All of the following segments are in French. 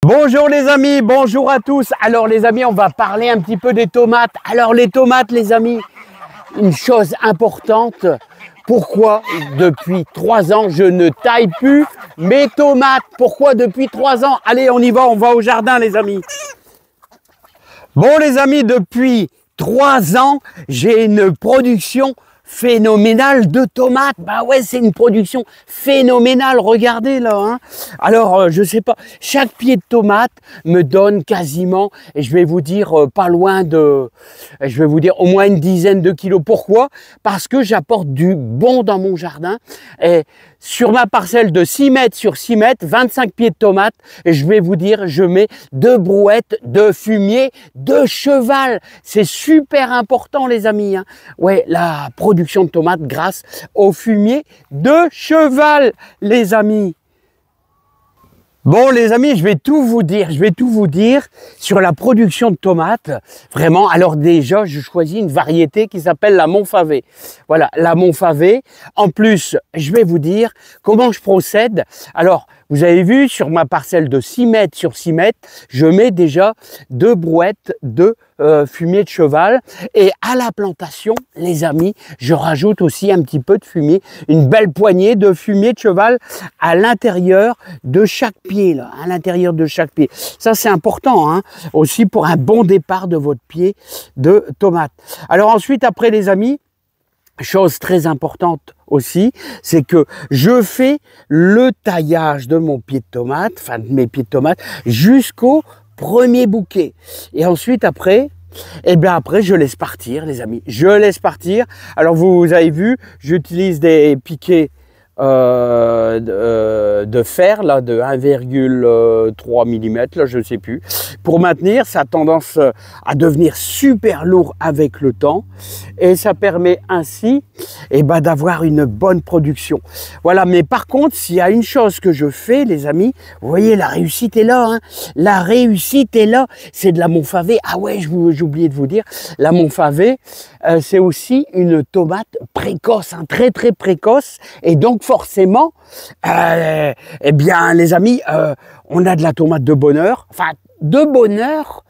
Bonjour les amis, bonjour à tous. Alors les amis, on va parler un petit peu des tomates. Alors les tomates les amis, une chose importante, pourquoi depuis 3 ans je ne taille plus mes tomates? Pourquoi depuis 3 ans? Allez on y va, on va au jardin les amis. Bon les amis, depuis 3 ans, j'ai une production phénoménale de tomates. Bah ouais, c'est une production phénoménale, regardez là. Hein. Alors, je sais pas, chaque pied de tomate me donne quasiment, et je vais vous dire pas loin de, je vais vous dire au moins une dizaine de kilos. Pourquoi? Parce que j'apporte du bon dans mon jardin. Et sur ma parcelle de 6 mètres sur 6 mètres, 25 pieds de tomates, et je vais vous dire, je mets 2 brouettes de fumier de cheval. C'est super important les amis. Hein. Ouais, la production de tomates grâce au fumier de cheval, les amis. Bon les amis, je vais tout vous dire sur la production de tomates. Vraiment, alors déjà, je choisis une variété qui s'appelle la Montfavet. Voilà, la Montfavet. En plus, je vais vous dire comment je procède. Alors, vous avez vu, sur ma parcelle de 6 mètres sur 6 mètres, je mets déjà 2 brouettes de fumier de cheval. Et à la plantation, les amis, je rajoute aussi un petit peu de fumier, une belle poignée de fumier de cheval à l'intérieur de chaque pied, là, à l'intérieur de chaque pied. Ça, c'est important, hein, aussi pour un bon départ de votre pied de tomate. Alors ensuite, après les amis, chose très importante aussi, c'est que je fais le taillage de mon pied de tomate, enfin de mes pieds de tomate, jusqu'au premier bouquet. Et ensuite après, après je laisse partir les amis, je laisse partir. Alors vous avez vu, j'utilise des piquets de fer là de 1,3 mm là, je ne sais plus, pour maintenir. Ça a tendance à devenir super lourd avec le temps et ça permet ainsi d'avoir une bonne production. Voilà, mais par contre, s'il y a une chose que je fais les amis, vous voyez la réussite est là, hein, la réussite est là, c'est de la Montfavet. Ah ouais, j'ai oublié de vous dire, la Montfavet, c'est aussi une tomate précoce, hein, très très précoce, et donc forcément, les amis, on a de la tomate de bonheur, enfin de bonheur,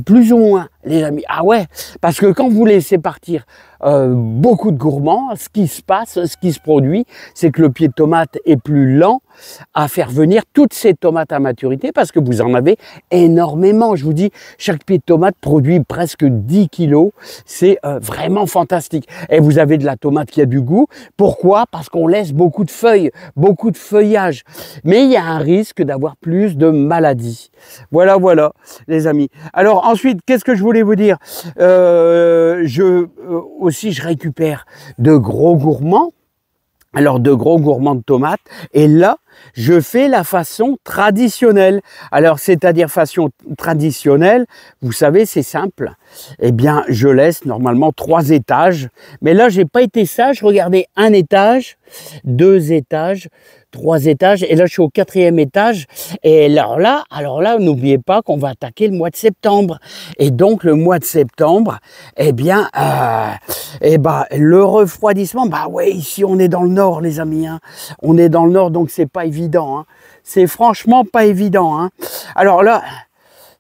plus ou moins, les amis. Ah ouais, parce que quand vous laissez partir beaucoup de gourmands, ce qui se passe, ce qui se produit, c'est que le pied de tomate est plus lent à faire venir toutes ces tomates à maturité parce que vous en avez énormément. Je vous dis, chaque pied de tomate produit presque 10 kilos. C'est vraiment fantastique. Et vous avez de la tomate qui a du goût. Pourquoi? Parce qu'on laisse beaucoup de feuilles, beaucoup de feuillage. Mais il y a un risque d'avoir plus de maladies. Voilà, voilà, les amis. Alors ensuite, qu'est-ce que je voulais vous dire? Aussi, je récupère de gros gourmands. Alors, de gros gourmands de tomates. Et là, je fais la façon traditionnelle. Alors, c'est-à-dire façon traditionnelle, vous savez, c'est simple. Eh bien, je laisse normalement 3 étages. Mais là, j'ai pas été sage. Regardez, 1 étage, 2 étages, 3 étages. Et là, je suis au 4e étage. Et alors là, n'oubliez pas qu'on va attaquer le mois de septembre. Et donc, le mois de septembre, le refroidissement, ouais, ici, on est dans le nord, les amis. Hein. On est dans le nord, donc c'est pas évident. Hein. C'est franchement pas évident. Hein. Alors là,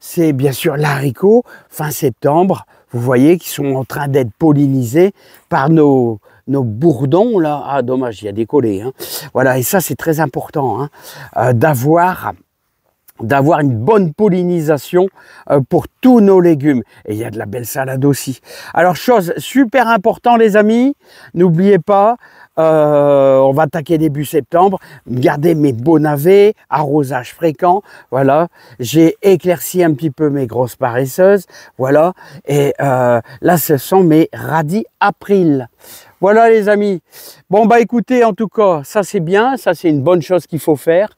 c'est bien sûr l'haricot, fin septembre, vous voyez, qui sont en train d'être pollinisés par nos bourdons, là. Ah, dommage, il y a des collets. Hein. Voilà, et ça, c'est très important, hein, d'avoir une bonne pollinisation pour tous nos légumes. Et il y a de la belle salade aussi. Alors, chose super importante, les amis, n'oubliez pas, on va attaquer début septembre. Gardez mes beaux navets, arrosage fréquent. Voilà, j'ai éclairci un petit peu mes grosses paresseuses. Voilà, et là, ce sont mes radis april. Voilà les amis. Bon écoutez, en tout cas, ça c'est bien, ça c'est une bonne chose qu'il faut faire.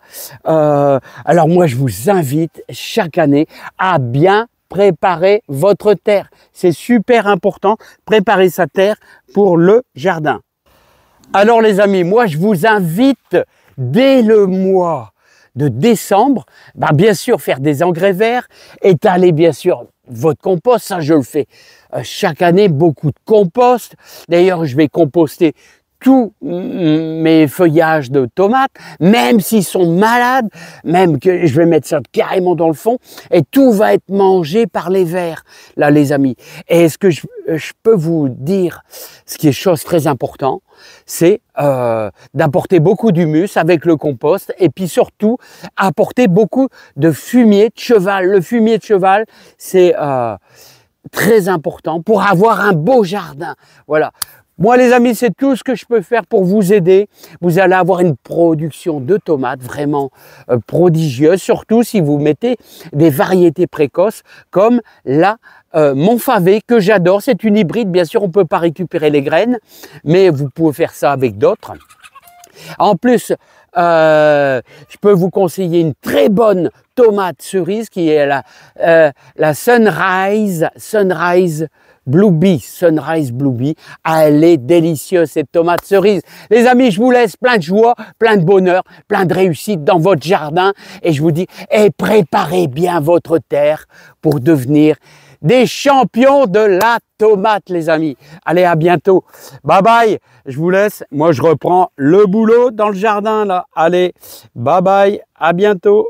Alors moi je vous invite chaque année à bien préparer votre terre. C'est super important, préparer sa terre pour le jardin. Alors les amis, moi je vous invite dès le mois de décembre, bien sûr faire des engrais verts, étaler bien sûr votre compost, ça je le fais chaque année, beaucoup de compost. D'ailleurs je vais composter tous mes feuillages de tomates, même s'ils sont malades, même que je vais mettre ça carrément dans le fond, et tout va être mangé par les vers, là les amis. Et ce que je peux vous dire, ce qui est chose très importante, c'est d'apporter beaucoup d'humus avec le compost, et puis surtout apporter beaucoup de fumier de cheval. Le fumier de cheval, c'est très important pour avoir un beau jardin. Voilà. Moi les amis, c'est tout ce que je peux faire pour vous aider. Vous allez avoir une production de tomates vraiment prodigieuse, surtout si vous mettez des variétés précoces comme la Montfavet que j'adore. C'est une hybride, bien sûr on ne peut pas récupérer les graines, mais vous pouvez faire ça avec d'autres. En plus, je peux vous conseiller une très bonne tomate cerise qui est la Sunrise Blue Bee. Elle est délicieuse cette tomate cerise. Les amis, je vous laisse plein de joie, plein de bonheur, plein de réussite dans votre jardin. Et je vous dis, préparez bien votre terre pour devenir des champions de la tomate, les amis. Allez, à bientôt. Bye bye. Je vous laisse. Moi, je reprends le boulot dans le jardin, là. Allez, bye bye. À bientôt.